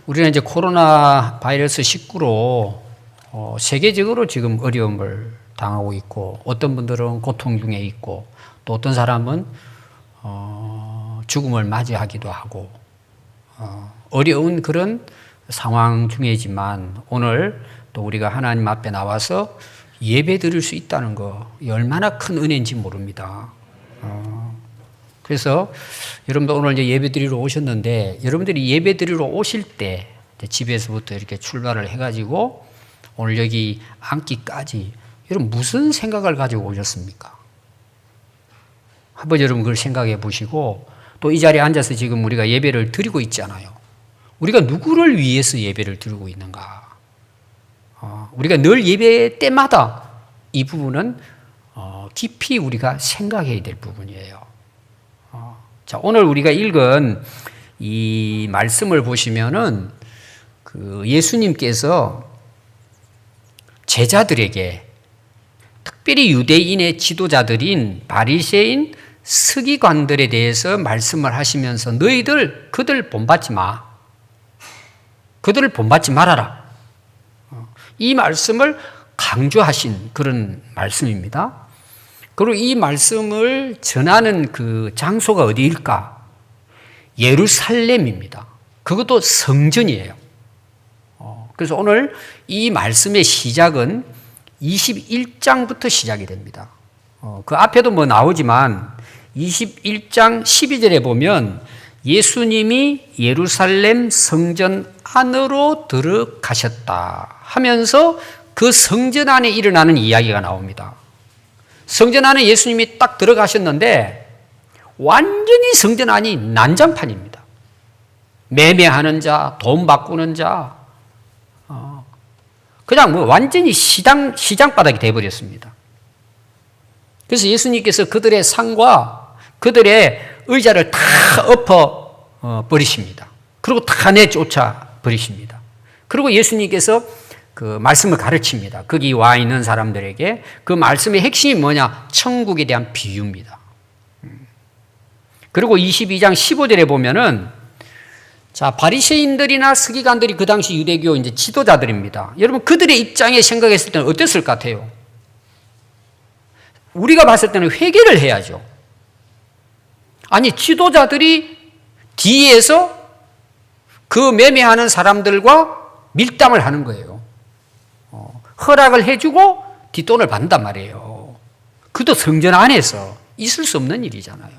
우리는 이제 코로나 바이러스 19로 세계적으로 지금 어려움을 당하고 있고, 어떤 분들은 고통 중에 있고, 또 어떤 사람은 죽음을 맞이하기도 하고, 어려운 그런 상황 중이지만 오늘 또 우리가 하나님 앞에 나와서 예배 드릴 수 있다는 거 얼마나 큰 은혜인지 모릅니다. 그래서 여러분들 오늘 이제 예배 드리러 오셨는데, 여러분들이 예배 드리러 오실 때 집에서부터 이렇게 출발을 해가지고 오늘 여기 앉기까지 여러분 무슨 생각을 가지고 오셨습니까? 한번 여러분 그걸 생각해 보시고, 또 이 자리에 앉아서 지금 우리가 예배를 드리고 있잖아요. 우리가 누구를 위해서 예배를 드리고 있는가? 우리가 늘 예배 때마다 이 부분은 깊이 우리가 생각해야 될 부분이에요. 자, 오늘 우리가 읽은 이 말씀을 보시면은 그 예수님께서 제자들에게, 특별히 유대인의 지도자들인 바리새인 서기관들에 대해서 말씀을 하시면서 너희들 그들 본받지 마. 그들을 본받지 말아라. 이 말씀을 강조하신 그런 말씀입니다. 그리고 이 말씀을 전하는 그 장소가 어디일까? 예루살렘입니다. 그것도 성전이에요. 그래서 오늘 이 말씀의 시작은 21장부터 시작이 됩니다. 그 앞에도 뭐 나오지만 21장 12절에 보면 예수님이 예루살렘 성전 안으로 들어가셨다 하면서 그 성전 안에 일어나는 이야기가 나옵니다. 성전 안에 예수님이 딱 들어가셨는데 완전히 성전 안이 난장판입니다. 매매하는 자, 돈 바꾸는 자, 그냥 뭐 완전히 시장바닥이 되어버렸습니다. 그래서 예수님께서 그들의 상과 그들의 의자를 다 엎어 버리십니다. 그리고 다 내쫓아 버리십니다. 그리고 예수님께서 그 말씀을 가르칩니다. 거기 와 있는 사람들에게. 그 말씀의 핵심이 뭐냐? 천국에 대한 비유입니다. 그리고 22장 15절에 보면은, 자, 바리새인들이나 서기관들이 그 당시 유대교 이제 지도자들입니다. 여러분 그들의 입장에 생각했을 때는 어땠을 것 같아요? 우리가 봤을 때는 회개를 해야죠. 아니, 지도자들이 뒤에서 그 매매하는 사람들과 밀당을 하는 거예요. 허락을 해주고 뒷돈을 받는단 말이에요. 그것도 성전 안에서 있을 수 없는 일이잖아요.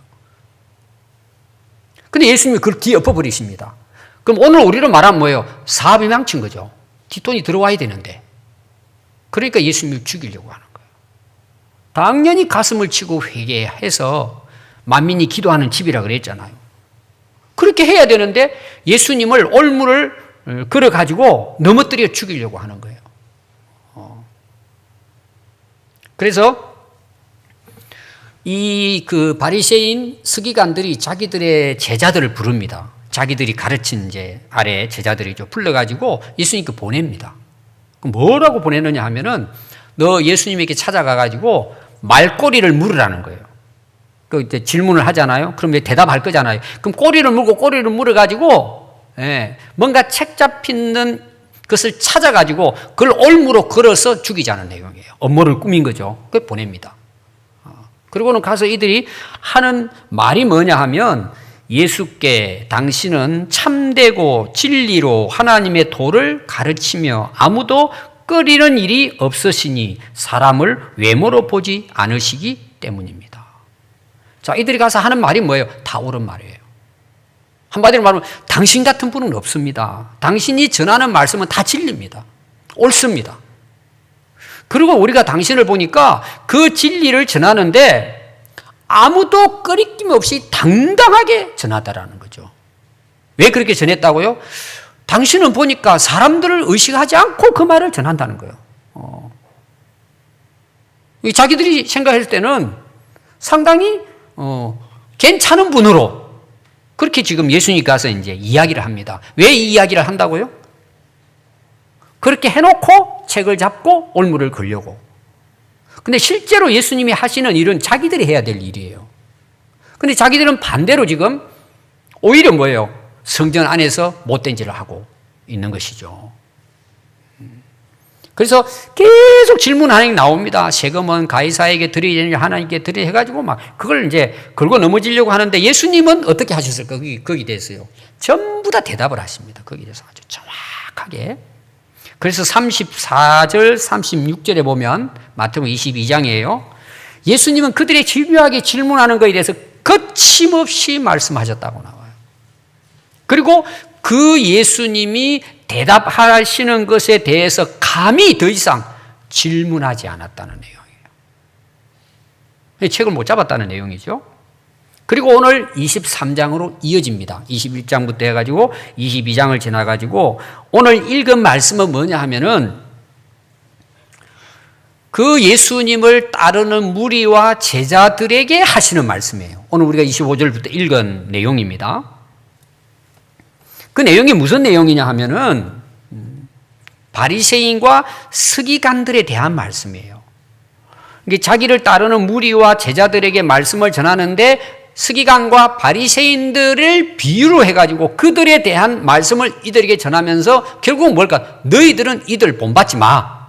근데 예수님이 그걸 뒤에 엎어버리십니다. 그럼 오늘 우리로 말하면 뭐예요? 사업이 망친 거죠. 뒷돈이 들어와야 되는데. 그러니까 예수님을 죽이려고 하는 거예요. 당연히 가슴을 치고 회개해서 만민이 기도하는 집이라 그랬잖아요. 그렇게 해야 되는데 예수님을 올무를 걸어가지고 넘어뜨려 죽이려고 하는 거예요. 그래서 이 그 바리새인 서기관들이 자기들의 제자들을 부릅니다. 자기들이 가르친 이제 아래 제자들이죠. 불러가지고 예수님께 보냅니다. 그럼 뭐라고 보내느냐 하면은 너 예수님에게 찾아가가지고 말꼬리를 물으라는 거예요. 그 이제 질문을 하잖아요. 그럼 대답할 거잖아요. 그럼 꼬리를 물어가지고 뭔가 책 잡히는 것을 찾아가지고 그걸 올무로 걸어서 죽이자는 내용이에요. 업무를 꾸민 거죠. 그걸 보냅니다. 그리고는 가서 이들이 하는 말이 뭐냐 하면, 예수께 당신은 참되고 진리로 하나님의 도를 가르치며 아무도 꺼리는 일이 없으시니 사람을 외모로 보지 않으시기 때문입니다. 자, 이들이 가서 하는 말이 뭐예요? 다 옳은 말이에요. 한마디로 말하면 당신 같은 분은 없습니다. 당신이 전하는 말씀은 다 진리입니다. 옳습니다. 그리고 우리가 당신을 보니까 그 진리를 전하는데 아무도 꺼리낌 없이 당당하게 전하다라는 거죠. 왜 그렇게 전했다고요? 당신은 보니까 사람들을 의식하지 않고 그 말을 전한다는 거예요. 자기들이 생각할 때는 상당히 괜찮은 분으로 그렇게 지금 예수님 가서 이제 이야기를 합니다. 왜 이 이야기를 한다고요? 그렇게 해놓고 책을 잡고 올무를 걸려고. 근데 실제로 예수님이 하시는 일은 자기들이 해야 될 일이에요. 근데 자기들은 반대로 지금 오히려 뭐예요? 성전 안에서 못된 짓을 하고 있는 것이죠. 그래서 계속 질문하는 게 나옵니다. 세금은 가이사에게 드려야 되느냐 하나님께 드려야 해가지고 막 그걸 이제 걸고 넘어지려고 하는데 예수님은 어떻게 하셨을까? 거기에 대해서요. 전부 다 대답을 하십니다. 거기에 대해서 아주 정확하게. 그래서 34절, 36절에 보면 마태복음 22장이에요. 예수님은 그들의 집요하게 질문하는 것에 대해서 거침없이 말씀하셨다고 나와요. 그리고 그 예수님이 대답하시는 것에 대해서 감히 더 이상 질문하지 않았다는 내용이에요. 책을 못 잡았다는 내용이죠. 그리고 오늘 23장으로 이어집니다. 21장부터 해가지고 22장을 지나가지고 오늘 읽은 말씀은 뭐냐 하면은 그 예수님을 따르는 무리와 제자들에게 하시는 말씀이에요. 오늘 우리가 25절부터 읽은 내용입니다. 그 내용이 무슨 내용이냐 하면은 바리새인과 서기관들에 대한 말씀이에요. 이게 자기를 따르는 무리와 제자들에게 말씀을 전하는데 서기관과 바리새인들을 비유로 해가지고 그들에 대한 말씀을 이들에게 전하면서 결국은 뭘까? 너희들은 이들 본받지 마.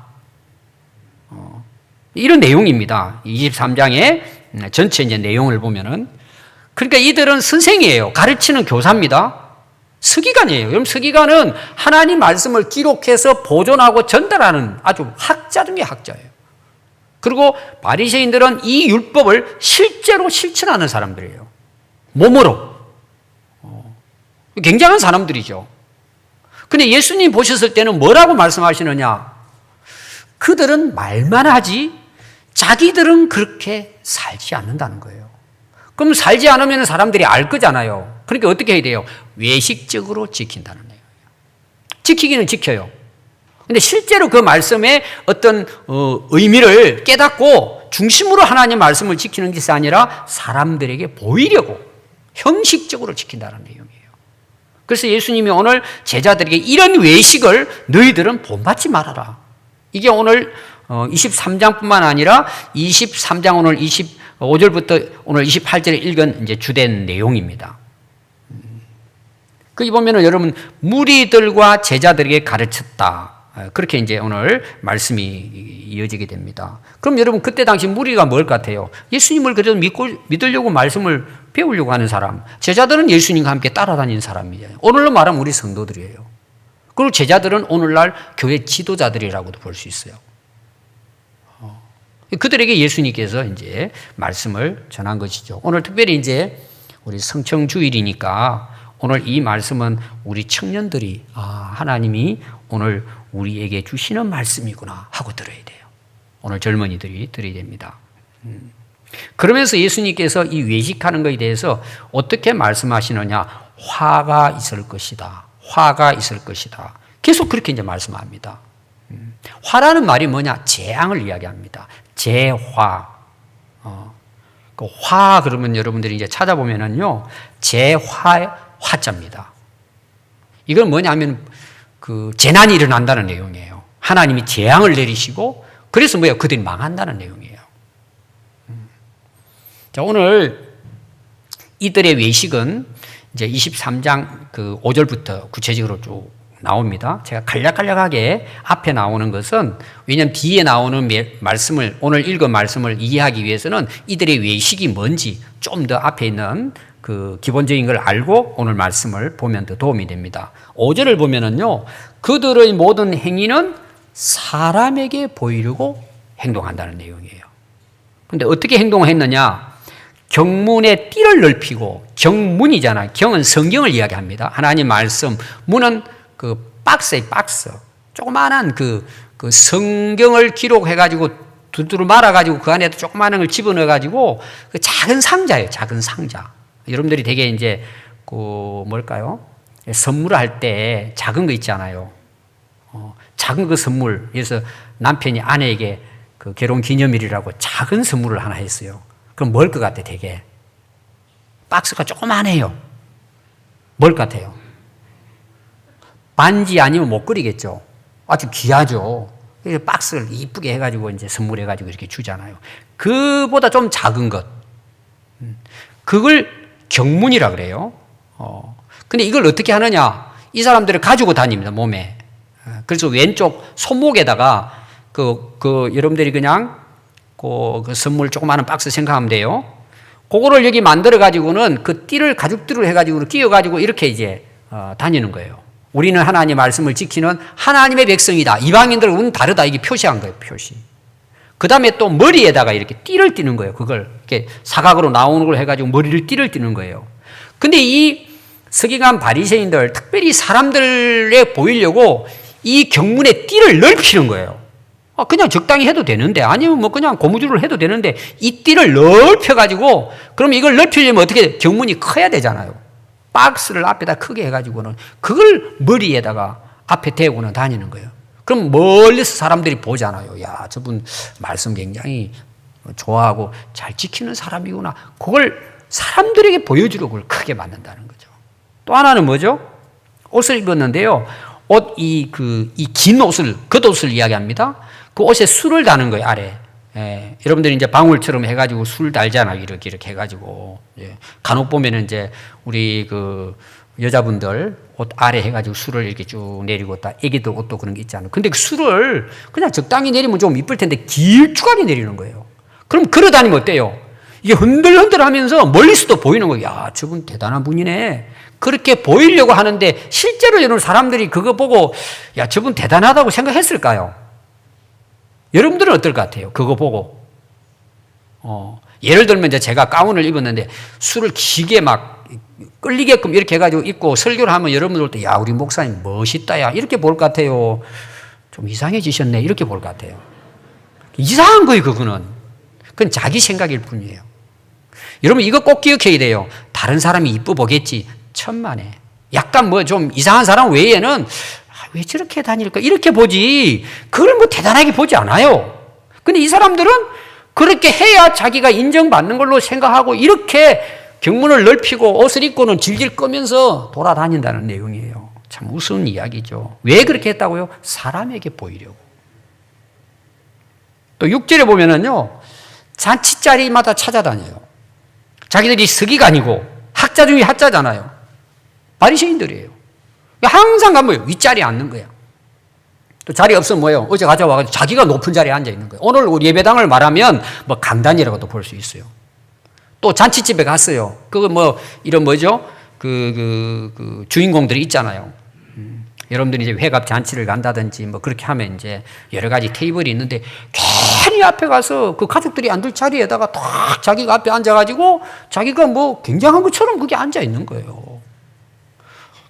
이런 내용입니다. 23장의 전체 이제 내용을 보면은. 그러니까 이들은 선생이에요. 가르치는 교사입니다. 서기관이에요. 여러분, 서기관은 하나님 말씀을 기록해서 보존하고 전달하는 아주 학자 중에 학자예요. 그리고 바리새인들은 이 율법을 실제로 실천하는 사람들이에요. 몸으로. 굉장한 사람들이죠. 근데 예수님 보셨을 때는 뭐라고 말씀하시느냐? 그들은 말만 하지 자기들은 그렇게 살지 않는다는 거예요. 그럼 살지 않으면 사람들이 알 거잖아요. 그러니까 어떻게 해야 돼요? 외식적으로 지킨다는 거예요. 지키기는 지켜요. 근데 실제로 그 말씀의 어떤 의미를 깨닫고 중심으로 하나님 말씀을 지키는 것이 아니라 사람들에게 보이려고 형식적으로 지킨다는 내용이에요. 그래서 예수님이 오늘 제자들에게 이런 외식을 너희들은 본받지 말아라. 이게 오늘 23장뿐만 아니라 23장 오늘 25절부터 오늘 28절에 읽은 이제 주된 내용입니다. 거기 보면은 여러분 무리들과 제자들에게 가르쳤다. 그렇게 이제 오늘 말씀이 이어지게 됩니다. 그럼 여러분 그때 당시 무리가 뭘 같아요? 예수님을 그래도 믿으려고 말씀을 배우려고 하는 사람. 제자들은 예수님과 함께 따라다니는 사람이에요. 오늘로 말하면 우리 성도들이에요. 그리고 제자들은 오늘날 교회 지도자들이라고도 볼 수 있어요. 그들에게 예수님께서 이제 말씀을 전한 것이죠. 오늘 특별히 이제 우리 성청주일이니까 오늘 이 말씀은 우리 청년들이 하나님이 오늘 우리에게 주시는 말씀이구나 하고 들어야 돼요. 오늘 젊은이들이 들어야 됩니다. 그러면서 예수님께서 이 외식하는 것에 대해서 어떻게 말씀하시느냐? 화가 있을 것이다. 화가 있을 것이다. 계속 그렇게 이제 말씀합니다. 화라는 말이 뭐냐? 재앙을 이야기합니다. 재화. 그 화 그러면 여러분들이 이제 찾아보면은요, 화자입니다. 이건 뭐냐면 그 재난이 일어난다는 내용이에요. 하나님이 재앙을 내리시고 그래서 뭐예요? 그들이 망한다는 내용이에요. 자, 오늘 이들의 외식은 이제 23장 그 5절부터 구체적으로 쭉 나옵니다. 제가 간략간략하게 앞에 나오는 것은 왜냐하면 뒤에 나오는 말씀을 오늘 읽은 말씀을 이해하기 위해서는 이들의 외식이 뭔지 좀 더 앞에 있는 그 기본적인 걸 알고 오늘 말씀을 보면 더 도움이 됩니다. 5절을 보면은요, 그들의 모든 행위는 사람에게 보이려고 행동한다는 내용이에요. 그런데 어떻게 행동했느냐? 경문의 띠를 넓히고, 경문이잖아요. 경은 성경을 이야기합니다. 하나님 말씀, 문은 그 박스에 박스, 조그마한 그 성경을 기록해가지고 두드러 말아가지고 그 안에 조그마한 걸 집어넣어가지고 그 작은 상자예요. 작은 상자. 여러분들이 되게 이제 그 뭘까요? 선물을 할 때 작은 거 있잖아요. 작은 그 선물. 그래서 남편이 아내에게 그 결혼 기념일이라고 작은 선물을 하나 했어요. 그럼 뭘 것 같아, 되게? 박스가 조그만해요. 뭘 것 같아요? 반지 아니면 목걸이겠죠. 아주 귀하죠. 그래서 박스를 이쁘게 해가지고 이제 선물해가지고 이렇게 주잖아요. 그보다 좀 작은 것. 그걸 경문이라 그래요. 근데 이걸 어떻게 하느냐? 이 사람들을 가지고 다닙니다, 몸에. 그래서 왼쪽 손목에다가 여러분들이 그냥 그 선물 조그마한 박스 생각하면 돼요. 그거를 여기 만들어 가지고는 그 띠를 가죽띠로 해 가지고 끼워 가지고 이렇게 이제 다니는 거예요. 우리는 하나님의 말씀을 지키는 하나님의 백성이다. 이방인들은 다르다. 이게 표시한 거예요, 표시. 그 다음에 또 머리에다가 이렇게 띠를 띠는 거예요. 그걸 이렇게 사각으로 나오는 걸 해가지고 머리를 띠를 띠는 거예요. 근데 이 서기관 바리새인들, 특별히 사람들에 보이려고 이 경문의 띠를 넓히는 거예요. 그냥 적당히 해도 되는데, 아니면 뭐 그냥 고무줄을 해도 되는데, 이 띠를 넓혀가지고, 그럼 이걸 넓히려면 어떻게 경문이 커야 되잖아요. 박스를 앞에다 크게 해가지고는 그걸 머리에다가 앞에 대고는 다니는 거예요. 그럼 멀리서 사람들이 보잖아요. 야, 저분 말씀 굉장히 좋아하고 잘 지키는 사람이구나. 그걸 사람들에게 보여주려고 그걸 크게 만든다는 거죠. 또 하나는 뭐죠? 옷을 입었는데요. 이 긴 옷을, 겉옷을 이야기합니다. 그 옷에 술을 다는 거예요, 아래. 예, 여러분들이 이제 방울처럼 해가지고 술 달잖아요. 이렇게 해가지고. 예, 간혹 보면은 이제 우리 여자분들 옷 아래 해가지고 술을 이렇게 쭉 내리고 다 애기들 옷도 그런 게 있잖아요. 근데 그 술을 그냥 적당히 내리면 좀 이쁠 텐데 길쭉하게 내리는 거예요. 그럼 걸어 다니면 어때요? 이게 흔들흔들 하면서 멀리서도 보이는 거예요. 야, 저분 대단한 분이네. 그렇게 보이려고 하는데 실제로 여러분 사람들이 그거 보고 야, 저분 대단하다고 생각했을까요? 여러분들은 어떨 것 같아요? 그거 보고. 예를 들면 이제 제가 가운을 입었는데 술을 기게 막 끌리게끔 이렇게 해가지고 입고 설교를 하면 여러분들도 야, 우리 목사님 멋있다, 야, 이렇게 볼 것 같아요. 좀 이상해지셨네. 이렇게 볼 것 같아요. 이상한 거예요, 그거는. 그건 자기 생각일 뿐이에요. 여러분, 이거 꼭 기억해야 돼요. 다른 사람이 이뻐 보겠지. 천만에. 약간 뭐 좀 이상한 사람 외에는 왜 저렇게 다닐까? 이렇게 보지. 그걸 뭐 대단하게 보지 않아요. 근데 이 사람들은 그렇게 해야 자기가 인정받는 걸로 생각하고 이렇게 경문을 넓히고 옷을 입고는 질질 끄면서 돌아다닌다는 내용이에요. 참 우스운 이야기죠. 왜 그렇게 했다고요? 사람에게 보이려고. 또 6절에 보면은요, 잔치자리마다 찾아다녀요. 자기들이 서기관이고 학자 중에 학자잖아요. 바리새인들이에요. 항상 가면 윗자리에 앉는 거야. 또 자리 없으면 뭐예요? 어제 가져와가지고 자기가 높은 자리에 앉아 있는 거예요. 오늘 우리 예배당을 말하면 뭐 강단이라고도 볼 수 있어요. 또 잔치집에 갔어요. 그거 뭐 이런 뭐죠? 주인공들이 있잖아요. 여러분들이 이제 회갑 잔치를 간다든지 뭐 그렇게 하면 이제 여러 가지 테이블이 있는데 괜히 앞에 가서 그 가족들이 앉을 자리에다가 딱 자기가 앞에 앉아가지고 자기가 뭐 굉장한 것처럼 그게 앉아 있는 거예요.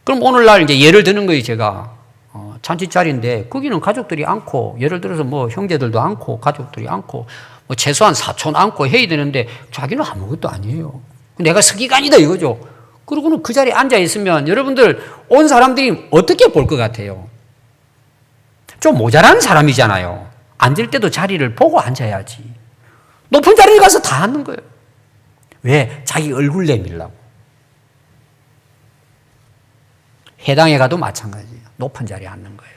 그럼 오늘날 이제 예를 드는 거예요, 제가. 잔치 자리인데 거기는 가족들이 앉고 예를 들어서 뭐 형제들도 앉고 가족들이 앉고 뭐 최소한 사촌 앉고 해야 되는데 자기는 아무것도 아니에요. 내가 서기관이다 이거죠. 그러고는 그 자리에 앉아 있으면 여러분들 온 사람들이 어떻게 볼 것 같아요? 좀 모자란 사람이잖아요. 앉을 때도 자리를 보고 앉아야지. 높은 자리에 가서 다 앉는 거예요. 왜? 자기 얼굴 내밀라고. 회당에 가도 마찬가지예요. 높은 자리에 앉는 거예요.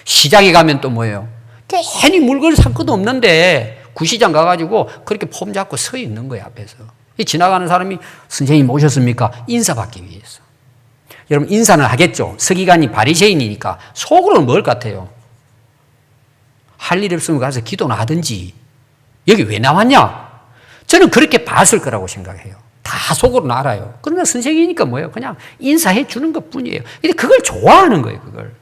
시장에 가면 또 뭐예요? 괜히 물건을 살 것도 없는데 구시장 가가지고 그렇게 폼 잡고 서 있는 거예요, 앞에서. 지나가는 사람이 선생님 오셨습니까? 인사받기 위해서. 여러분 인사는 하겠죠. 서기관이 바리새인이니까 속으로는 뭘 같아요? 할 일 없으면 가서 기도나 하든지 여기 왜 나왔냐? 저는 그렇게 봤을 거라고 생각해요. 다 속으로는 알아요. 그러나 선생이니까 뭐예요? 그냥 인사해 주는 것 뿐이에요. 근데 그걸 좋아하는 거예요, 그걸.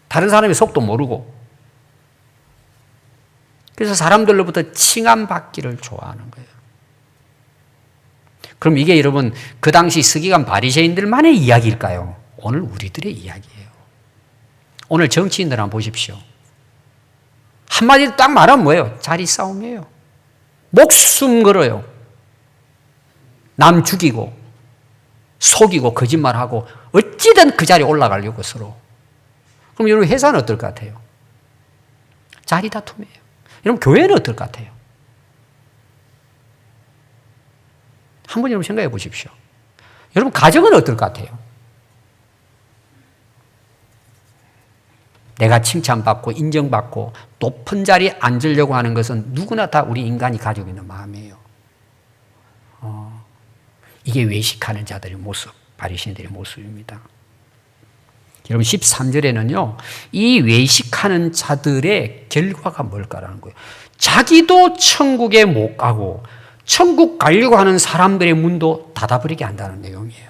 다른 사람의 속도 모르고. 그래서 사람들로부터 칭함받기를 좋아하는 거예요. 그럼 이게 여러분 그 당시 서기관 바리새인들만의 이야기일까요? 오늘 우리들의 이야기예요. 오늘 정치인들 한번 보십시오. 한마디로 딱 말하면 뭐예요? 자리 싸움이에요. 목숨 걸어요. 남 죽이고 속이고 거짓말하고 어찌든 그 자리에 올라가려고 서로. 그럼 여러분 회사는 어떨 것 같아요? 자리 다툼이에요. 여러분 교회는 어떨 것 같아요? 한번 여러분 생각해 보십시오. 여러분 가정은 어떨 것 같아요? 내가 칭찬받고 인정받고 높은 자리에 앉으려고 하는 것은 누구나 다 우리 인간이 가지고 있는 마음이에요. 이게 외식하는 자들의 모습, 바리새인들의 모습입니다. 여러분 13절에는요. 이 외식하는 자들의 결과가 뭘까라는 거예요. 자기도 천국에 못 가고 천국 가려고 하는 사람들의 문도 닫아버리게 한다는 내용이에요.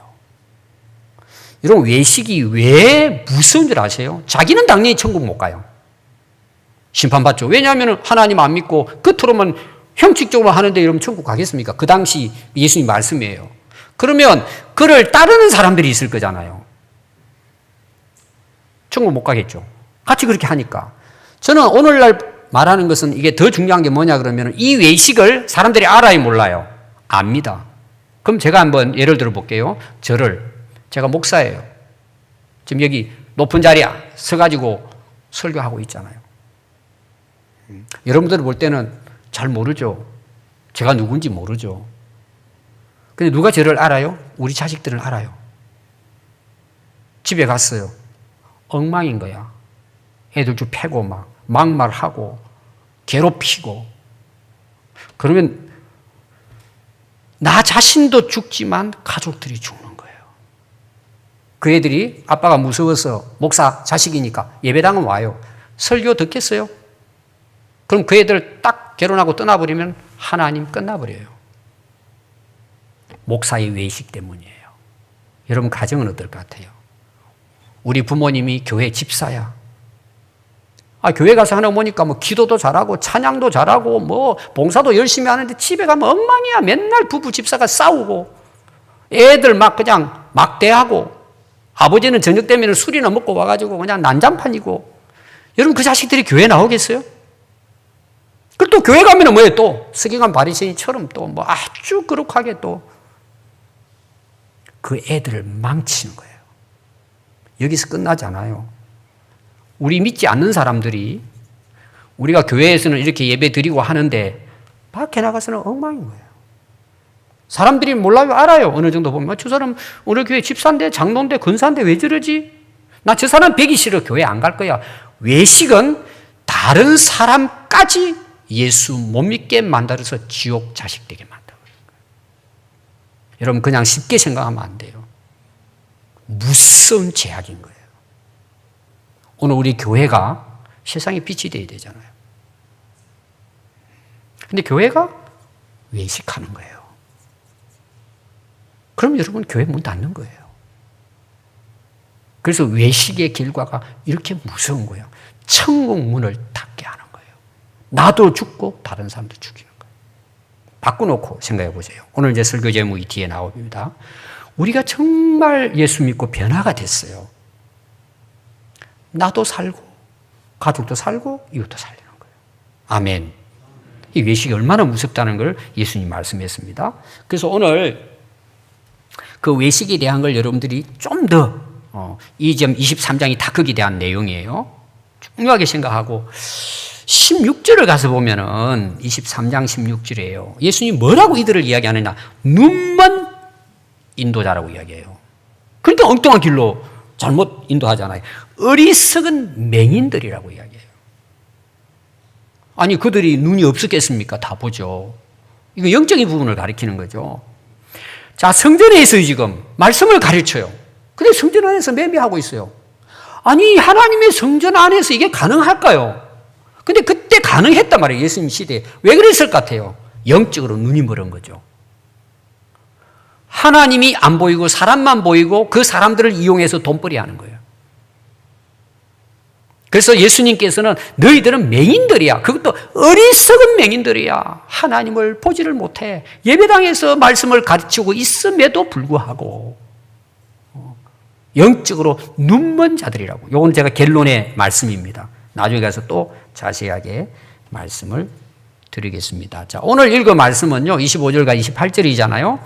여러분 외식이 왜 무서운 줄 아세요? 자기는 당연히 천국 못 가요. 심판받죠. 왜냐하면 하나님 안 믿고 겉으로만 형식적으로 하는데 여러분 천국 가겠습니까? 그 당시 예수님 말씀이에요. 그러면 그를 따르는 사람들이 있을 거잖아요. 천국 못 가겠죠. 같이 그렇게 하니까. 저는 오늘날 말하는 것은 이게 더 중요한 게 뭐냐 그러면 이 외식을 사람들이 알아요, 몰라요? 압니다. 그럼 제가 한번 예를 들어 볼게요. 제가 목사예요. 지금 여기 높은 자리에 서가지고 설교하고 있잖아요. 여러분들 볼 때는 잘 모르죠. 제가 누군지 모르죠. 근데 누가 저를 알아요? 우리 자식들은 알아요. 집에 갔어요. 엉망인 거야. 애들 좀 패고 막말하고 괴롭히고. 그러면 나 자신도 죽지만 가족들이 죽는 거예요. 그 애들이 아빠가 무서워서 목사 자식이니까 예배당은 와요. 설교 듣겠어요? 그럼 그 애들 딱 결혼하고 떠나버리면 하나님 끝나버려요. 목사의 외식 때문이에요. 여러분 가정은 어떨 것 같아요? 우리 부모님이 교회 집사야. 교회 가서 하나 보니까 기도도 잘하고 찬양도 잘하고 봉사도 열심히 하는데 집에 가면 엉망이야. 맨날 부부 집사가 싸우고 애들 그냥 막대하고 아버지는 저녁 되면 술이나 먹고 와가지고 그냥 난장판이고. 여러분 그 자식들이 교회 나오겠어요? 그리고 또 교회 가면 뭐예요? 또 서기관 바리새인처럼 또 아주 거룩하게 또 그 애들을 망치는 거예요. 여기서 끝나지 않아요. 우리 믿지 않는 사람들이 우리가 교회에서는 이렇게 예배 드리고 하는데 밖에 나가서는 엉망인 거예요. 사람들이 몰라요, 알아요. 어느 정도 보면 저 사람 오늘 교회 집사인데 장로인데 근사인데 왜 저러지? 나 저 사람 뵈기 싫어. 교회 안 갈 거야. 외식은 다른 사람까지 예수 못 믿게 만들어서 지옥 자식 되게 만들어요. 여러분 그냥 쉽게 생각하면 안 돼요. 무서운 죄악인 거예요. 오늘 우리 교회가 세상에 빛이 되어야 되잖아요. 근데 교회가 외식하는 거예요. 그럼 여러분 교회 문 닫는 거예요. 그래서 외식의 결과가 이렇게 무서운 거예요. 천국 문을 닫게 하는 거예요. 나도 죽고 다른 사람도 죽이는 거예요. 바꿔놓고 생각해 보세요. 오늘 이제 설교 제목이 뒤에 나옵니다. 우리가 정말 예수 믿고 변화가 됐어요. 나도 살고 가족도 살고 이웃도 살리는 거예요. 아멘. 이 외식이 얼마나 무섭다는 걸 예수님 말씀했습니다. 그래서 오늘 그 외식에 대한 걸 여러분들이 좀 더 이 점 23장이 다 거기에 대한 내용이에요. 중요하게 생각하고 16절을 가서 보면은 23장 16절이에요. 예수님이 뭐라고 이들을 이야기하느냐? 눈먼 인도자라고 이야기해요. 그러니까 엉뚱한 길로 잘못 인도하잖아요. 어리석은 맹인들이라고 이야기해요. 아니 그들이 눈이 없었겠습니까? 다 보죠. 이거 영적인 부분을 가리키는 거죠. 자, 성전에 있어요. 지금 말씀을 가르쳐요. 근데 성전 안에서 매매하고 있어요. 아니 하나님의 성전 안에서 이게 가능할까요? 근데 그때 가능했단 말이에요. 예수님 시대에. 왜 그랬을 것 같아요? 영적으로 눈이 멀은 거죠. 하나님이 안 보이고 사람만 보이고 그 사람들을 이용해서 돈벌이 하는 거예요. 그래서 예수님께서는 너희들은 맹인들이야. 그것도 어리석은 맹인들이야. 하나님을 보지를 못해. 예배당에서 말씀을 가르치고 있음에도 불구하고 영적으로 눈먼 자들이라고. 이건 제가 결론의 말씀입니다. 나중에 가서 또 자세하게 말씀을 드리겠습니다. 자, 오늘 읽은 말씀은요, 25절과 28절이잖아요.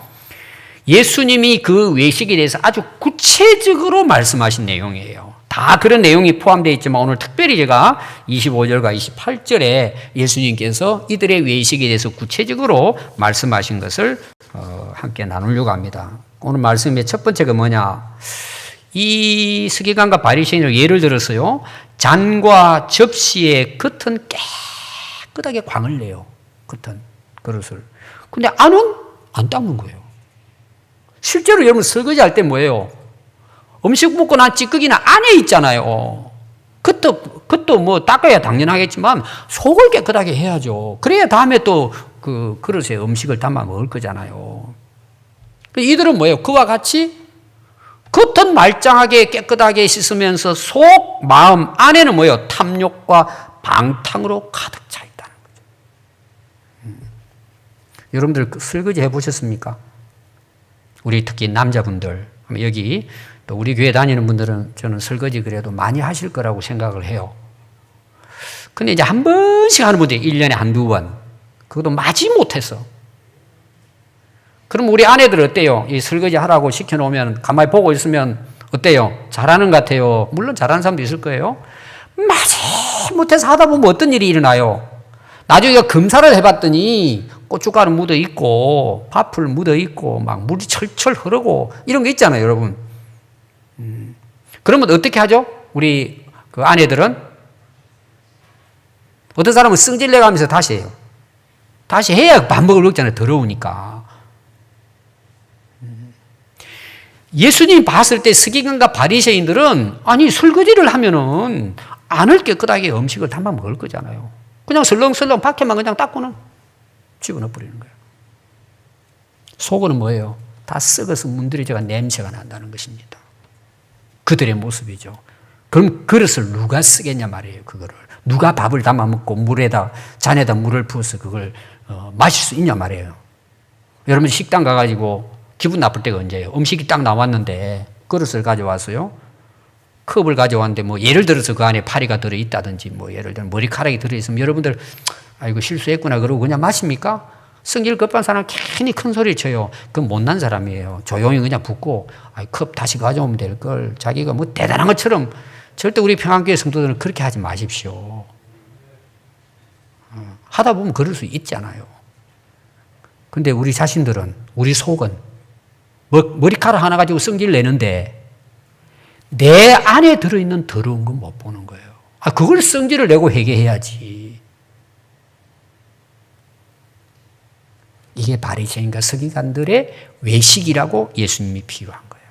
예수님이 그 외식에 대해서 아주 구체적으로 말씀하신 내용이에요. 다 그런 내용이 포함되어 있지만 오늘 특별히 제가 25절과 28절에 예수님께서 이들의 외식에 대해서 구체적으로 말씀하신 것을 함께 나누려고 합니다. 오늘 말씀의 첫 번째가 뭐냐? 이 서기관과 바리새인을 예를 들어서요, 잔과 접시의 겉은 깨끗하게 광을 내요. 겉은 그릇을. 근데 안은 안 닦는 거예요. 실제로 여러분 설거지 할 때 뭐예요? 음식 먹고 난 찌꺼기는 안에 있잖아요. 그것도 뭐 닦아야 당연하겠지만 속을 깨끗하게 해야죠. 그래야 다음에 또 그 그릇에 음식을 담아 먹을 거잖아요. 이들은 뭐예요? 그와 같이 겉은 말짱하게 깨끗하게 씻으면서 속, 마음 안에는 뭐예요? 탐욕과 방탕으로 가득 차 있다는 거죠. 여러분들 설거지 해보셨습니까? 우리 특히 남자분들, 여기 또 우리 교회 다니는 분들은 저는 설거지 그래도 많이 하실 거라고 생각을 해요. 근데 이제 한 번씩 하는 분들이 1년에 한두 번, 그것도 마지 못해서. 그럼 우리 아내들 어때요? 이 설거지 하라고 시켜놓으면 가만히 보고 있으면 어때요? 잘하는 것 같아요. 물론 잘하는 사람도 있을 거예요. 마지 못해서 하다 보면 어떤 일이 일어나요? 나중에 검사를 해봤더니 고춧가루 묻어 있고 밥풀 묻어 있고 막 물이 철철 흐르고 이런 게 있잖아요, 여러분. 그러면 어떻게 하죠? 우리 그 아내들은 어떤 사람은 승질내가면서 다시 해요. 다시 해야 밥 먹을 먹잖아요. 더러우니까. 예수님이 봤을 때 서기관과 바리새인들은 아니 설거지를 하면은 안을 깨끗하게 음식을 담아 먹을 거잖아요. 그냥 설렁설렁 밖에만 그냥 닦고는 집어넣어 버리는 거예요. 속은 뭐예요? 다 썩어서 문드러져가 냄새가 난다는 것입니다. 그들의 모습이죠. 그럼 그릇을 누가 쓰겠냐 말이에요. 그거를 누가 밥을 담아 먹고 물에다 잔에다 물을 부어서 그걸 마실 수 있냐 말이에요. 여러분 식당 가가지고 기분 나쁠 때가 언제예요? 음식이 딱 나왔는데 그릇을 가져와서요. 컵을 가져왔는데 뭐 예를 들어서 그 안에 파리가 들어있다든지 뭐 예를 들면 머리카락이 들어있으면 여러분들 아이고 실수했구나 그러고 그냥 마십니까? 성질 급한 사람 괜히 큰 소리 쳐요. 그건 못난 사람이에요. 조용히 그냥 붓고 컵 다시 가져오면 될 걸 자기가 뭐 대단한 것처럼 절대 우리 평안교회 성도들은 그렇게 하지 마십시오. 하다 보면 그럴 수 있잖아요. 근데 우리 자신들은 우리 속은 머리카락 하나 가지고 성질 내는데 내 안에 들어있는 더러운 건 못 보는 거예요. 그걸 성질을 내고 회개해야지. 이게 바리새인과 서기관들의 외식이라고 예수님이 비유한 거예요.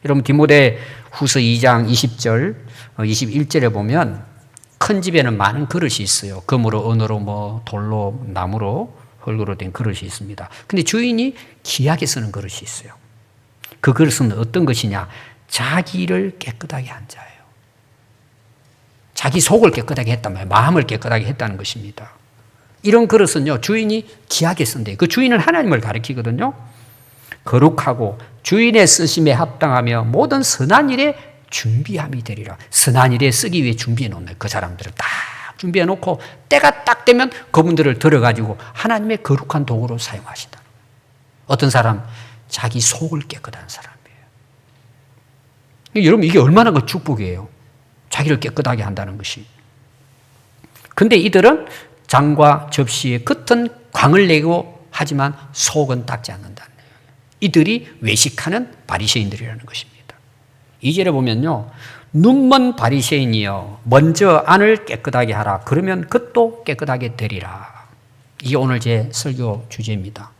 여러분 디모데 후서 2장 20절, 21절에 보면 큰 집에는 많은 그릇이 있어요. 금으로, 은으로, 뭐 돌로, 나무로, 흙으로 된 그릇이 있습니다. 근데 주인이 귀하게 쓰는 그릇이 있어요. 그 그릇은 어떤 것이냐? 자기를 깨끗하게 한 자예요. 자기 속을 깨끗하게 했단 말이에요. 마음을 깨끗하게 했다는 것입니다. 이런 그릇은요, 주인이 귀하게 쓴대요. 그 주인은 하나님을 가리키거든요. 거룩하고 주인의 쓰심에 합당하며 모든 선한 일에 준비함이 되리라. 선한 일에 쓰기 위해 준비해 놓는 그 사람들을 딱 준비해 놓고 때가 딱 되면 그분들을 들어가지고 하나님의 거룩한 도구로 사용하신다. 어떤 사람? 자기 속을 깨끗한 사람이에요. 여러분 이게 얼마나 그 축복이에요. 자기를 깨끗하게 한다는 것이. 근데 이들은 장과 접시에 겉은 광을 내고 하지만 속은 닦지 않는다는 거예요. 이들이 외식하는 바리새인들이라는 것입니다. 2절에 보면요. 눈먼 바리새인이여 먼저 안을 깨끗하게 하라. 그러면 겉도 깨끗하게 되리라. 이게 오늘 제 설교 주제입니다.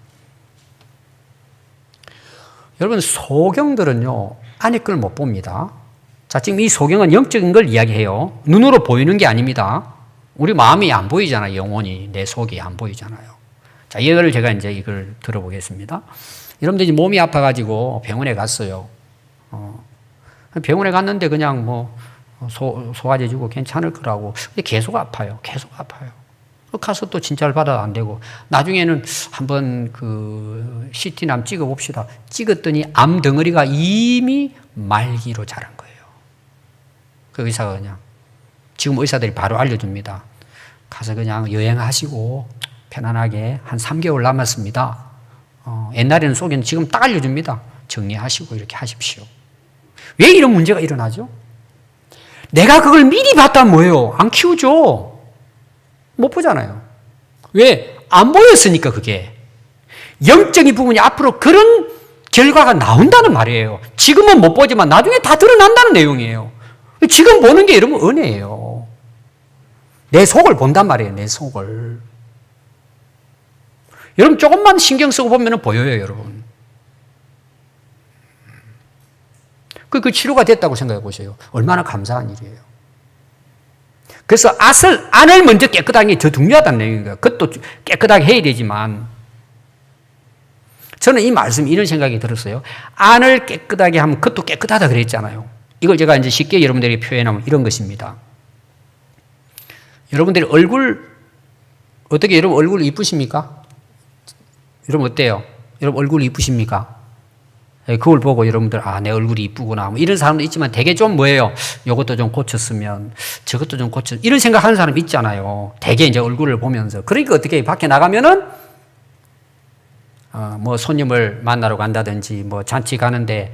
여러분 소경들은요. 안에 걸 못 봅니다. 자, 지금 이 소경은 영적인 걸 이야기해요. 눈으로 보이는 게 아닙니다. 우리 마음이 안 보이잖아요. 영혼이 내 속이 안 보이잖아요. 자, 이걸 제가 이제 이걸 들어보겠습니다. 여러분들이 몸이 아파가지고 병원에 갔어요. 병원에 갔는데 그냥 뭐 소화제 주고 괜찮을 거라고. 근데 계속 아파요. 계속 아파요. 가서 또 진찰 받아도 안 되고 나중에는 한번 그 CT나 찍어 봅시다. 찍었더니 암 덩어리가 이미 말기로 자란 거예요. 그 의사가 그냥 지금 의사들이 바로 알려줍니다. 가서 그냥 여행하시고 편안하게 한 3개월 남았습니다. 옛날에는 속에는 지금 딱 알려줍니다. 정리하시고 이렇게 하십시오. 왜 이런 문제가 일어나죠? 내가 그걸 미리 봤다면 뭐예요? 안 키우죠. 못 보잖아요. 왜? 안 보였으니까 그게. 영적인 부분이 앞으로 그런 결과가 나온다는 말이에요. 지금은 못 보지만 나중에 다 드러난다는 내용이에요. 지금 보는 게 여러분 은혜예요. 내 속을 본단 말이에요. 내 속을. 여러분 조금만 신경 쓰고 보면 보여요. 여러분. 그 치료가 됐다고 생각해 보세요. 얼마나 감사한 일이에요. 그래서 안을 먼저 깨끗하게 더 중요하다는 내용인 그것도 깨끗하게 해야 되지만 저는 이 말씀 이런 생각이 들었어요. 안을 깨끗하게 하면 그것도 깨끗하다 그랬잖아요. 이걸 제가 이제 쉽게 여러분들에게 표현하면 이런 것입니다. 여러분들이 어떻게 여러분 얼굴 이쁘십니까? 여러분 어때요? 여러분 얼굴 이쁘십니까? 그걸 보고 여러분들 내 얼굴이 이쁘구나 뭐 이런 사람도 있지만 되게 좀 뭐예요? 이것도 좀 고쳤으면 저것도 좀 이런 생각하는 사람 있잖아요. 되게 이제 얼굴을 보면서 그러니까 어떻게 밖에 나가면은 뭐 손님을 만나러 간다든지 뭐 잔치 가는데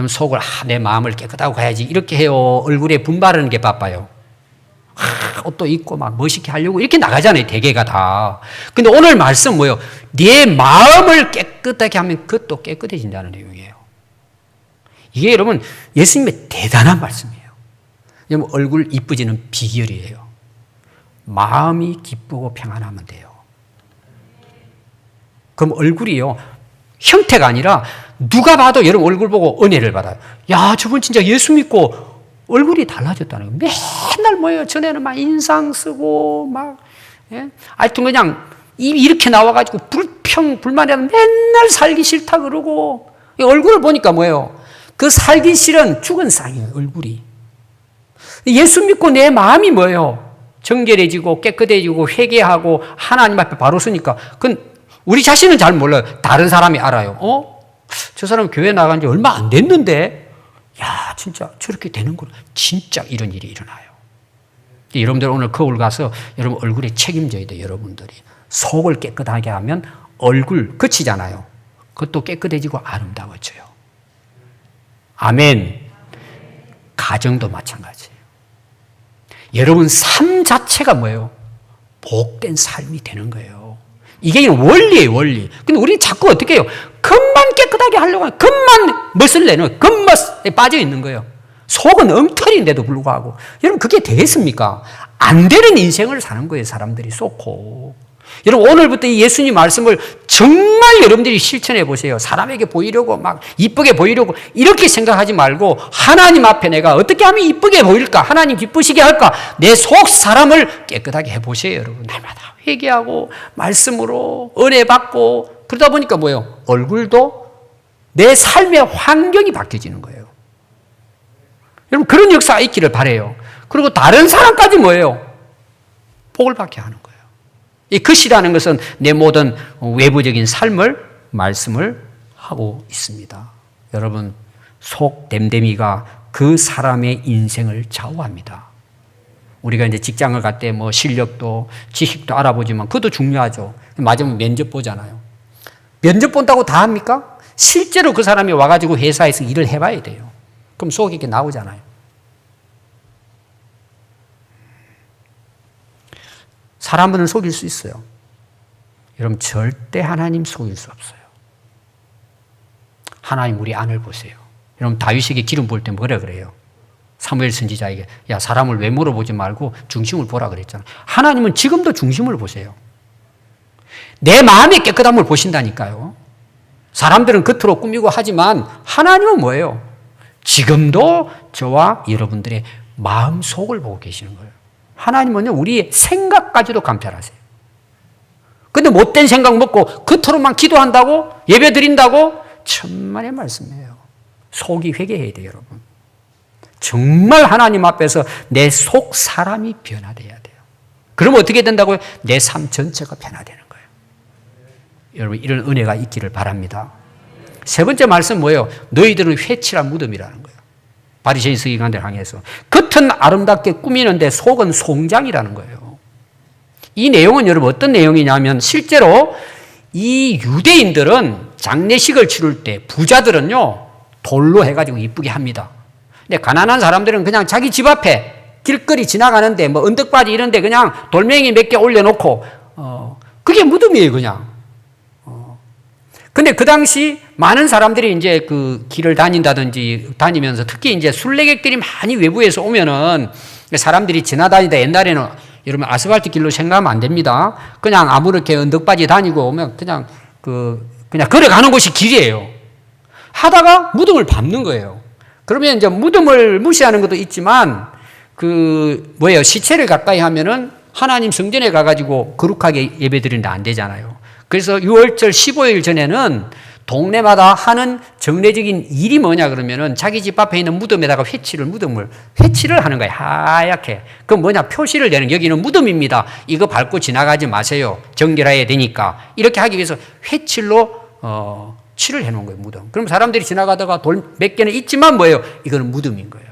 속을 내 마음을 깨끗하고 가야지 이렇게 해요. 얼굴에 분바르는 게 바빠요. 옷도 입고 막 멋있게 하려고 이렇게 나가잖아요. 대개가 다. 근데 오늘 말씀 뭐예요? 네 마음을 깨끗하게 하면 그것도 깨끗해진다는 내용이에요. 이게 여러분 예수님의 대단한 말씀이에요. 여러분 얼굴 이쁘지는 비결이에요. 마음이 기쁘고 평안하면 돼요. 그럼 얼굴이요. 형태가 아니라 누가 봐도 여러분 얼굴 보고 은혜를 받아요. 야, 저분 진짜 예수 믿고 얼굴이 달라졌다는 거예요. 맨날 뭐예요? 전에는 막 인상 쓰고 막 하여튼 그냥 입이 이렇게 나와가지고 불만이라면 맨날 살기 싫다 그러고 얼굴을 보니까 뭐예요? 그 살기 싫은 죽은 쌍이에요. 얼굴이. 예수 믿고 내 마음이 뭐예요? 정결해지고 깨끗해지고 회개하고 하나님 앞에 바로 서니까 그건 우리 자신은 잘 몰라요. 다른 사람이 알아요. 저 사람 교회 나간 지 얼마 안 됐는데 야 진짜 저렇게 되는구나. 진짜 이런 일이 일어나요. 여러분들 오늘 거울 가서 여러분 얼굴에 책임져야 돼요. 여러분들이. 속을 깨끗하게 하면 얼굴 그치잖아요. 그것도 깨끗해지고 아름다워져요. 아멘. 가정도 마찬가지예요. 여러분 삶 자체가 뭐예요? 복된 삶이 되는 거예요. 이게 원리예요, 원리. 근데 우리는 자꾸 어떻게 해요? 겉만 깨끗하게 하려고 하면 겉만 멋을 내는 겉멋에 빠져 있는 거예요. 속은 엉터리인데도 불구하고. 여러분 그게 되겠습니까? 안 되는 인생을 사는 거예요, 사람들이 쏟고. 여러분 오늘부터 이 예수님 말씀을 정말 여러분들이 실천해 보세요. 사람에게 보이려고 막 이쁘게 보이려고 이렇게 생각하지 말고 하나님 앞에 내가 어떻게 하면 이쁘게 보일까? 하나님 기쁘시게 할까? 내 속 사람을 깨끗하게 해보세요. 여러분 날마다 회개하고 말씀으로 은혜 받고 그러다 보니까 뭐예요? 얼굴도 내 삶의 환경이 바뀌어지는 거예요. 여러분 그런 역사가 있기를 바라요. 그리고 다른 사람까지 뭐예요? 복을 받게 하는 거예요. 이 것이라는 것은 내 모든 외부적인 삶을 말씀을 하고 있습니다. 여러분 속 댐댐이가 그 사람의 인생을 좌우합니다. 우리가 이제 직장을 갈 때 뭐 실력도 지식도 알아보지만 그것도 중요하죠. 마지막에 면접 보잖아요. 면접 본다고 다 합니까? 실제로 그 사람이 와가지고 회사에서 일을 해봐야 돼요. 그럼 속이 이렇게 나오잖아요. 사람은 속일 수 있어요. 여러분 절대 하나님 속일 수 없어요. 하나님 우리 안을 보세요. 여러분 다윗에게 기름 부을 때 뭐라 그래요? 사무엘 선지자에게 야 사람을 외모로 보지 말고 중심을 보라 그랬잖아요. 하나님은 지금도 중심을 보세요. 내 마음의 깨끗함을 보신다니까요. 사람들은 겉으로 꾸미고 하지만 하나님은 뭐예요? 지금도 저와 여러분들의 마음 속을 보고 계시는 거예요. 하나님은요 우리의 생각까지도 감찰하세요. 근데 못된 생각 먹고 겉으로만 기도한다고 예배 드린다고 천만의 말씀이에요. 속이 회개해야 돼요. 여러분 정말 하나님 앞에서 내 속 사람이 변화돼야 돼요. 그러면 어떻게 된다고요? 내 삶 전체가 변화되는 거예요. 여러분 이런 은혜가 있기를 바랍니다. 세 번째 말씀 뭐예요? 너희들은 회칠한 무덤이라는 거예요. 바리새인 서기관들 향해서 겉은 아름답게 꾸미는데 속은 송장이라는 거예요. 이 내용은 여러분 어떤 내용이냐면 실제로 이 유대인들은 장례식을 치를 때 부자들은요 돌로 해가지고 이쁘게 합니다. 근데 가난한 사람들은 그냥 자기 집 앞에 길거리 지나가는데 뭐 언덕바지 이런데 그냥 돌멩이 몇 개 올려놓고 그게 무덤이에요 그냥. 근데 그 당시 많은 사람들이 이제 그 길을 다니면서 특히 이제 순례객들이 많이 외부에서 오면은 사람들이 지나다니다 옛날에는 여러분 아스팔트 길로 생각하면 안 됩니다. 그냥 아무렇게 언덕바지 다니고 오면 그냥 그냥 걸어가는 곳이 길이에요. 하다가 무덤을 밟는 거예요. 그러면 이제 무덤을 무시하는 것도 있지만 시체를 가까이 하면은 하나님 성전에 가가지고 거룩하게 예배드리는데 안 되잖아요. 그래서 6월절 15일 전에는 동네마다 하는 정례적인 일이 뭐냐 그러면은 자기 집 앞에 있는 무덤에다가 회칠을 하는 거예요. 하얗게. 그럼 뭐냐? 표시를 내는, 여기는 무덤입니다. 이거 밟고 지나가지 마세요. 정결해야 되니까. 이렇게 하기 위해서 회칠로 칠을 해 놓은 거예요, 무덤. 그럼 사람들이 지나가다가 돌 몇 개는 있지만 뭐예요? 이거는 무덤인 거예요.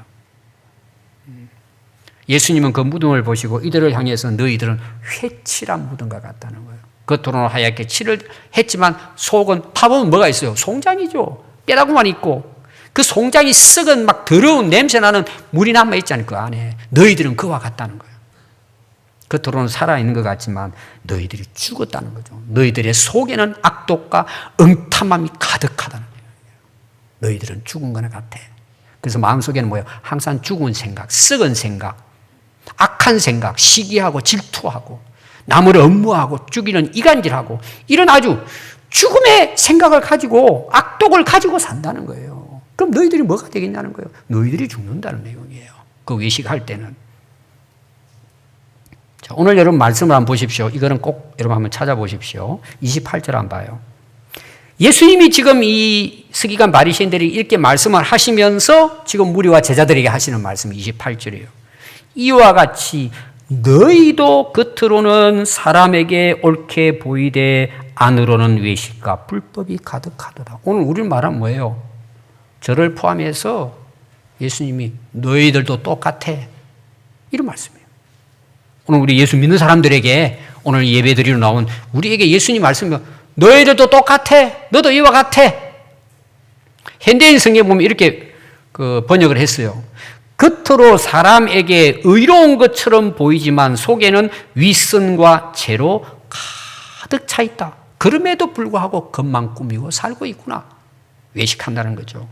예수님은 그 무덤을 보시고 이들을 향해서 너희들은 회칠한 무덤과 같다는 거예요. 겉으로는 하얗게 칠을 했지만 속은 파보면 뭐가 있어요? 송장이죠. 뼈다구만 있고 그 송장이 썩은 막 더러운 냄새나는 물이 남아있잖아요. 그 안에. 너희들은 그와 같다는 거예요. 겉으로는 살아있는 것 같지만 너희들이 죽었다는 거죠. 너희들의 속에는 악독과 엉탐함이 가득하다는 거예요. 너희들은 죽은 거나 같아. 그래서 마음속에는 뭐예요? 항상 죽은 생각, 썩은 생각, 악한 생각, 시기하고 질투하고 남을 업무하고 죽이는 이간질하고 이런 아주 죽음의 생각을 가지고 악독을 가지고 산다는 거예요. 그럼 너희들이 뭐가 되겠냐는 거예요. 너희들이 죽는다는 내용이에요. 그 외식할 때는. 자, 오늘 여러분 말씀을 한번 보십시오. 이거는 꼭 여러분 한번 찾아보십시오. 28절 한번 봐요. 예수님이 지금 이 서기관 바리새인들이 이렇게 말씀을 하시면서 지금 무리와 제자들에게 하시는 말씀이 28절이에요. 이와 같이 너희도 겉으로는 사람에게 옳게 보이되 안으로는 외식과 불법이 가득하도다. 오늘 우리는 말하면 뭐예요? 저를 포함해서 예수님이 너희들도 똑같아. 이런 말씀이에요. 오늘 우리 예수 믿는 사람들에게 오늘 예배드리러 나온 우리에게 예수님 말씀이 너희들도 똑같아. 너도 이와 같아. 현대인 성경 보면 이렇게 번역을 했어요. 겉으로 사람에게 의로운 것처럼 보이지만 속에는 위선과 죄로 가득 차 있다. 그럼에도 불구하고 겉만 꾸미고 살고 있구나. 외식한다는 거죠.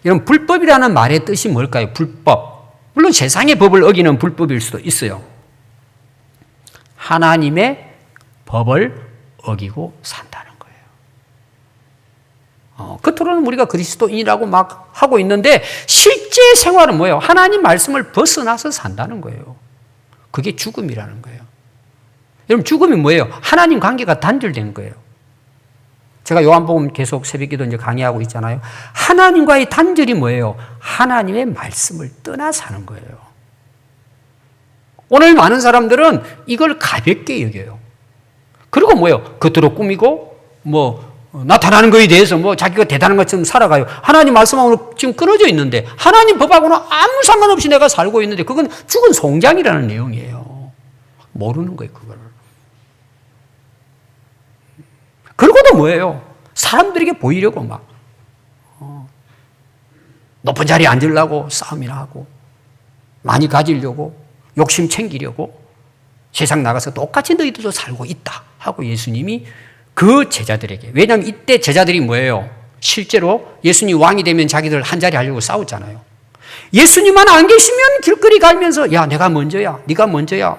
여러분, 불법이라는 말의 뜻이 뭘까요? 불법. 물론 세상의 법을 어기는 불법일 수도 있어요. 하나님의 법을 어기고 산다는 거예요. 겉으로는 우리가 그리스도인이라고 막 하고 있는데 실제 생활은 뭐예요? 하나님 말씀을 벗어나서 산다는 거예요. 그게 죽음이라는 거예요. 여러분, 죽음이 뭐예요? 하나님 관계가 단절된 거예요. 제가 요한복음 계속 새벽기도 이제 강의하고 있잖아요. 하나님과의 단절이 뭐예요? 하나님의 말씀을 떠나 사는 거예요. 오늘 많은 사람들은 이걸 가볍게 여겨요. 그리고 뭐예요? 겉으로 꾸미고 나타나는 거에 대해서 자기가 대단한 것처럼 살아가요. 하나님 말씀하고는 지금 끊어져 있는데 하나님 법하고는 아무 상관없이 내가 살고 있는데 그건 죽은 송장이라는 내용이에요. 모르는 거예요, 그걸. 그러고도 뭐예요? 사람들에게 보이려고 막 높은 자리에 앉으려고 싸움이나 하고 많이 가지려고 욕심 챙기려고 세상 나가서 똑같이 너희들도 살고 있다 하고 예수님이 그 제자들에게, 왜냐하면 이때 제자들이 뭐예요? 실제로 예수님 왕이 되면 자기들 한 자리 하려고 싸웠잖아요. 예수님만 안 계시면 길거리 가면서 야, 내가 먼저야, 네가 먼저야.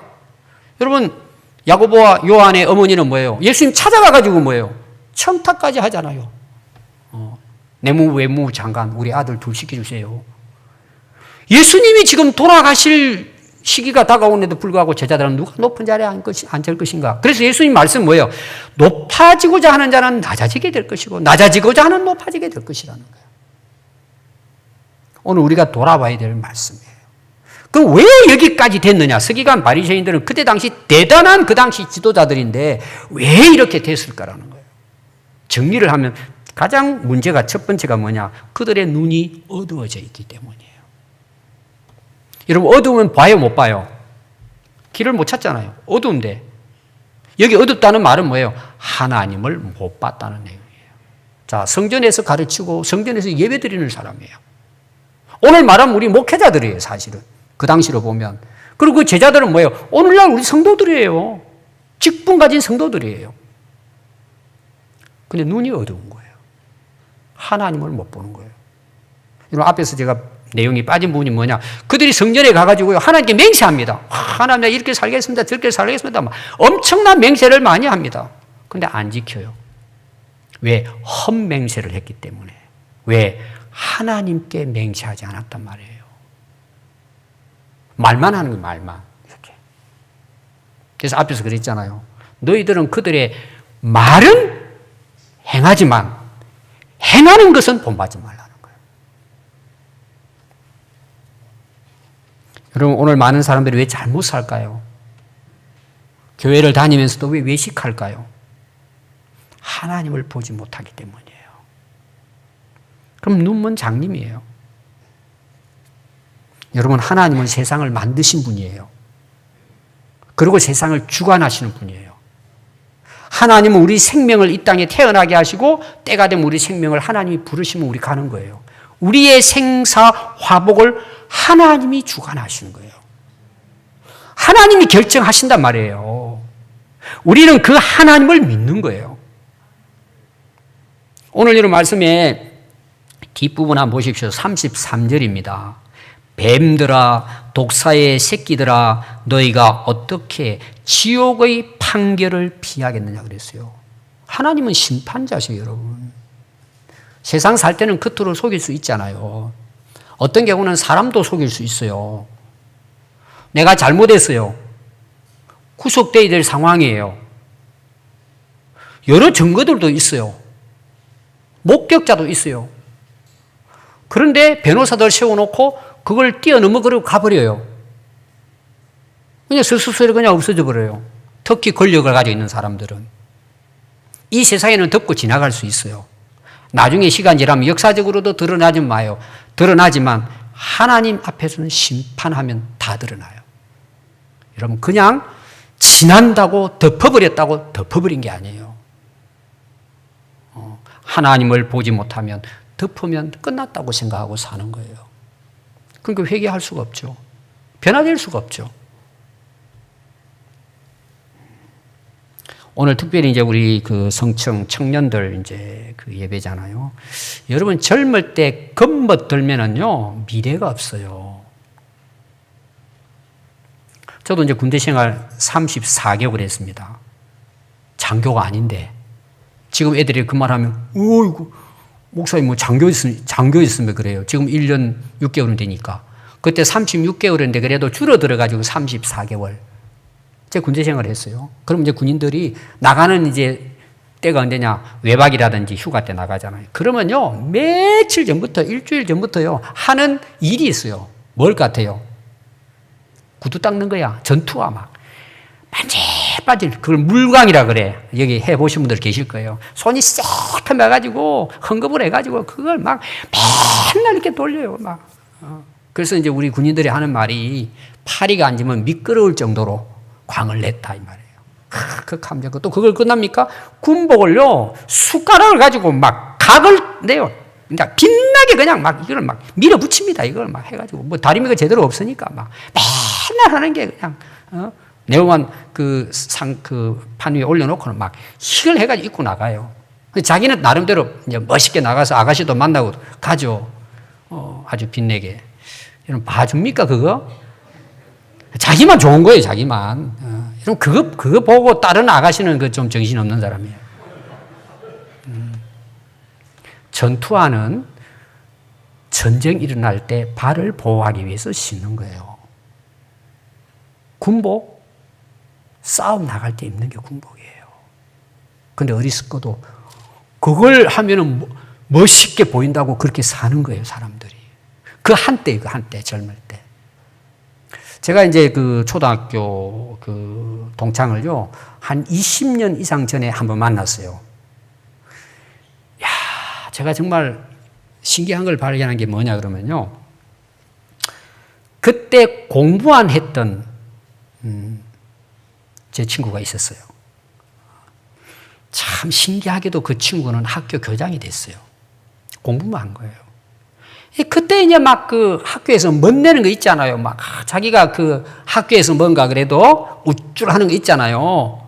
여러분, 야고보와 요한의 어머니는 뭐예요? 예수님 찾아가가지고 뭐예요? 청탁까지 하잖아요. 내무 외무 장관 우리 아들 둘 시켜주세요. 예수님이 지금 돌아가실 시기가 다가오는데도 불구하고 제자들은 누가 높은 자리에 앉을 것인가? 그래서 예수님 말씀 뭐예요? 높아지고자 하는 자는 낮아지게 될 것이고 낮아지고자 하는 높아지게 될 것이라는 거예요. 오늘 우리가 돌아봐야 될 말씀이에요. 그럼 왜 여기까지 됐느냐? 서기관 바리새인들은 그때 당시 대단한 그 당시 지도자들인데 왜 이렇게 됐을까라는 거예요. 정리를 하면 가장 문제가 첫 번째가 뭐냐? 그들의 눈이 어두워져 있기 때문이에요. 여러분, 어두우면 봐요, 못 봐요? 길을 못 찾잖아요. 어두운데. 여기 어둡다는 말은 뭐예요? 하나님을 못 봤다는 내용이에요. 자, 성전에서 가르치고 성전에서 예배드리는 사람이에요. 오늘 말하면 우리 목회자들이에요, 사실은. 그 당시로 보면. 그리고 그 제자들은 뭐예요? 오늘날 우리 성도들이에요. 직분 가진 성도들이에요. 근데 눈이 어두운 거예요. 하나님을 못 보는 거예요. 여러분, 앞에서 제가 내용이 빠진 부분이 뭐냐? 그들이 성전에 가가지고요, 하나님께 맹세합니다. 하나님, 내가 이렇게 살겠습니다. 저렇게 살겠습니다. 엄청난 맹세를 많이 합니다. 근데 안 지켜요. 왜? 헛맹세를 했기 때문에. 왜? 하나님께 맹세하지 않았단 말이에요. 말만 하는 거예요, 말만. 이렇게. 그래서 앞에서 그랬잖아요. 너희들은 그들의 말은 행하지만 행하는 것은 본받지 말라는 거예요. 여러분, 오늘 많은 사람들이 왜 잘못 살까요? 교회를 다니면서도 왜 외식할까요? 하나님을 보지 못하기 때문이에요. 그럼 눈먼 장님이에요. 여러분, 하나님은 세상을 만드신 분이에요. 그리고 세상을 주관하시는 분이에요. 하나님은 우리 생명을 이 땅에 태어나게 하시고 때가 되면 우리 생명을 하나님이 부르시면 우리 가는 거예요. 우리의 생사 화복을 하나님이 주관하시는 거예요. 하나님이 결정하신단 말이에요. 우리는 그 하나님을 믿는 거예요. 오늘 이런 말씀에 뒷부분 한번 보십시오. 33절입니다. 뱀들아, 독사의 새끼들아, 너희가 어떻게 지옥의 판결을 피하겠느냐 그랬어요. 하나님은 심판자시에요, 여러분. 세상 살 때는 겉으로 속일 수 있잖아요. 어떤 경우는 사람도 속일 수 있어요. 내가 잘못했어요. 구속되어야 될 상황이에요. 여러 증거들도 있어요. 목격자도 있어요. 그런데 변호사들 세워놓고 그걸 뛰어넘어 그러고 가버려요. 그냥 스스로 그냥 없어져 버려요. 특히 권력을 가지고 있는 사람들은. 이 세상에는 덮고 지나갈 수 있어요. 나중에 시간 지나면 역사적으로도 드러나지 마요. 드러나지만 하나님 앞에서는 심판하면 다 드러나요. 여러분, 그냥 지난다고 덮어버렸다고 덮어버린 게 아니에요. 하나님을 보지 못하면 덮으면 끝났다고 생각하고 사는 거예요. 그러니까 회개할 수가 없죠. 변화될 수가 없죠. 오늘 특별히 이제 우리 그 성청 청년들 이제 그 예배잖아요. 여러분, 젊을 때 겁먹들면은요, 미래가 없어요. 저도 이제 군대 생활 34개월 했습니다. 장교가 아닌데, 지금 애들이 그 말하면, 어이구, 목사님 뭐 장교였으면 그래요. 지금 1년 6개월은 되니까. 그때 36개월인데 그래도 줄어들어가지고 34개월. 제가 군대 생활을 했어요. 그럼 이제 군인들이 나가는 이제 때가 언제냐, 외박이라든지 휴가 때 나가잖아요. 그러면요, 며칠 전부터, 일주일 전부터요, 하는 일이 있어요. 뭘 같아요? 구두 닦는 거야. 전투와 막. 반질반질, 그걸 물광이라 그래. 여기 해보신 분들 계실 거예요. 손이 싹 터매가지고, 헝겊을 해가지고, 그걸 막 맨날 이렇게 돌려요. 막. 그래서 이제 우리 군인들이 하는 말이, 파리가 앉으면 미끄러울 정도로 광을 냈다, 이 말이에요. 그 감정. 또 그걸 끝납니까? 군복을요, 숟가락을 가지고 막 각을 내요. 그러니까 빛나게 그냥 막 이걸 막 밀어붙입니다. 이걸 막 해가지고. 뭐 다리미가 제대로 없으니까 막 맨날 하는 게 그냥, 네오만 그 판 위에 올려놓고는 막 힐을 해가지고 입고 나가요. 자기는 나름대로 이제 멋있게 나가서 아가씨도 만나고 가죠. 아주 빛내게. 여러분, 봐줍니까, 그거? 자기만 좋은 거예요, 자기만. 그럼 그거 보고 다른 아가씨는 그 좀 정신없는 사람이에요. 전투화는 전쟁 일어날 때 발을 보호하기 위해서 신는 거예요. 군복, 싸움 나갈 때 입는 게 군복이에요. 근데 어리석어도 그걸 하면은 멋있게 보인다고 그렇게 사는 거예요, 사람들이. 그 한때, 젊을 때. 제가 이제 그 초등학교 그 동창을요, 한 20년 이상 전에 한번 만났어요. 야, 제가 정말 신기한 걸 발견한 게 뭐냐 그러면요. 그때 공부만 했던, 제 친구가 있었어요. 참 신기하게도 그 친구는 학교 교장이 됐어요. 공부만 한 거예요. 그때 이제 막 그 학교에서 멋내는 거 있잖아요. 막 자기가 그 학교에서 뭔가 그래도 우쭐하는 거 있잖아요.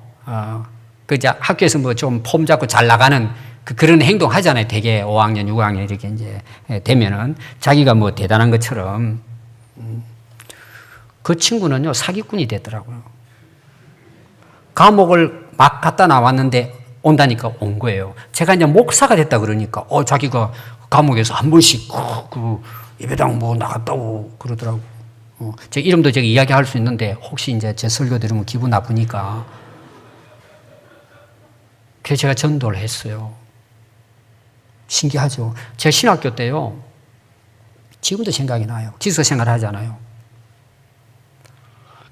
그 이제 학교에서 뭐 좀 폼 잡고 잘 나가는 그런 행동 하잖아요. 되게 5학년, 6학년 이렇게 이제 되면은 자기가 뭐 대단한 것처럼. 그 친구는요, 사기꾼이 됐더라고요. 감옥을 막 갔다 나왔는데 온다니까 온 거예요. 제가 이제 목사가 됐다 그러니까, 자기가 감옥에서 한 번씩 그 예배당 뭐 나갔다고 그러더라고. 제 이름도 제가 이야기할 수 있는데, 혹시 이제 제 설교 들으면 기분 나쁘니까. 그래서 제가 전도를 했어요. 신기하죠. 제가 신학교 때요, 지금도 생각이 나요. 기숙사 생활 하잖아요.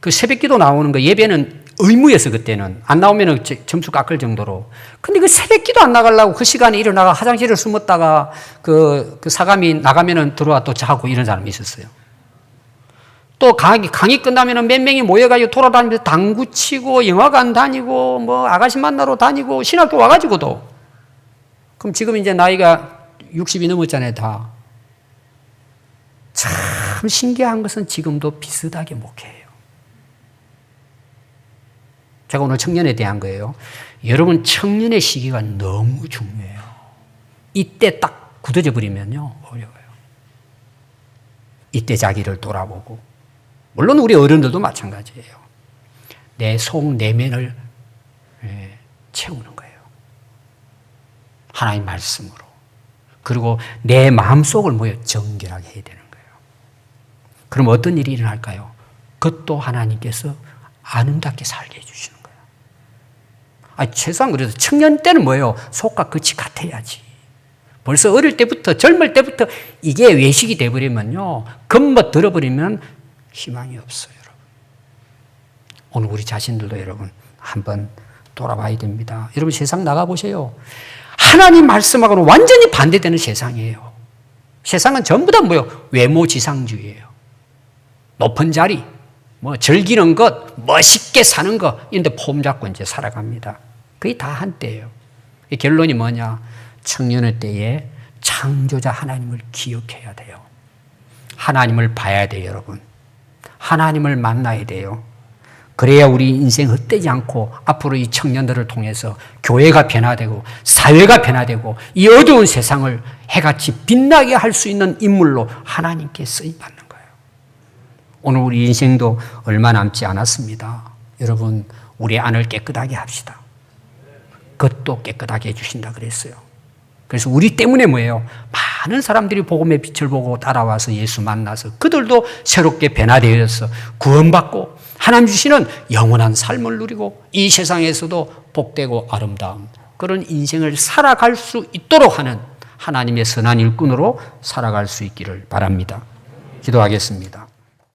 그 새벽 기도 나오는 거, 예배는 의무였어, 그때는. 안 나오면 점수 깎을 정도로. 근데 그 새벽 기도 안 나가려고 그 시간에 일어나가 화장실을 숨었다가 그 사감이 나가면은 들어와 또 자고 이런 사람이 있었어요. 또 강의 끝나면은 몇 명이 모여가지고 돌아다니면서 당구 치고 영화관 다니고 뭐 아가씨 만나러 다니고 신학교 와가지고도. 그럼 지금 이제 나이가 60이 넘었잖아요, 다. 참 신기한 것은 지금도 비슷하게 목회해요. 제가 오늘 청년에 대한 거예요. 여러분, 청년의 시기가 너무 중요해요. 이때 딱 굳어져 버리면요, 어려워요. 이때 자기를 돌아보고, 물론 우리 어른들도 마찬가지예요. 내 속 내면을 채우는 거예요. 하나님 말씀으로. 그리고 내 마음속을 모여 정결하게 해야 되는 거예요. 그럼 어떤 일이 일어날까요? 그것도 하나님께서 아름답게 살게 해주시는 거예요. 최소한 그래도 청년 때는 뭐예요? 속과 끝이 같아야지. 벌써 어릴 때부터, 젊을 때부터 이게 외식이 돼버리면요, 겉멋 들어버리면 희망이 없어요, 여러분. 오늘 우리 자신들도 여러분 한번 돌아봐야 됩니다. 여러분, 세상 나가보세요. 하나님 말씀하고는 완전히 반대되는 세상이에요. 세상은 전부 다 뭐예요? 외모지상주의예요. 높은 자리, 뭐 즐기는 것, 멋있게 사는 것, 이런데 폼 잡고 이제 살아갑니다. 그게 다 한때예요. 결론이 뭐냐? 청년의 때에 창조자 하나님을 기억해야 돼요. 하나님을 봐야 돼요, 여러분. 하나님을 만나야 돼요. 그래야 우리 인생 헛되지 않고 앞으로 이 청년들을 통해서 교회가 변화되고 사회가 변화되고 이 어두운 세상을 해같이 빛나게 할 수 있는 인물로 하나님께 쓰임받는 거예요. 오늘 우리 인생도 얼마 남지 않았습니다. 여러분, 우리 안을 깨끗하게 합시다. 그것도 깨끗하게 해주신다 그랬어요. 그래서 우리 때문에 뭐예요? 많은 사람들이 복음의 빛을 보고 따라와서 예수 만나서 그들도 새롭게 변화되어서 구원받고 하나님 주시는 영원한 삶을 누리고 이 세상에서도 복되고 아름다운 그런 인생을 살아갈 수 있도록 하는 하나님의 선한 일꾼으로 살아갈 수 있기를 바랍니다. 기도하겠습니다.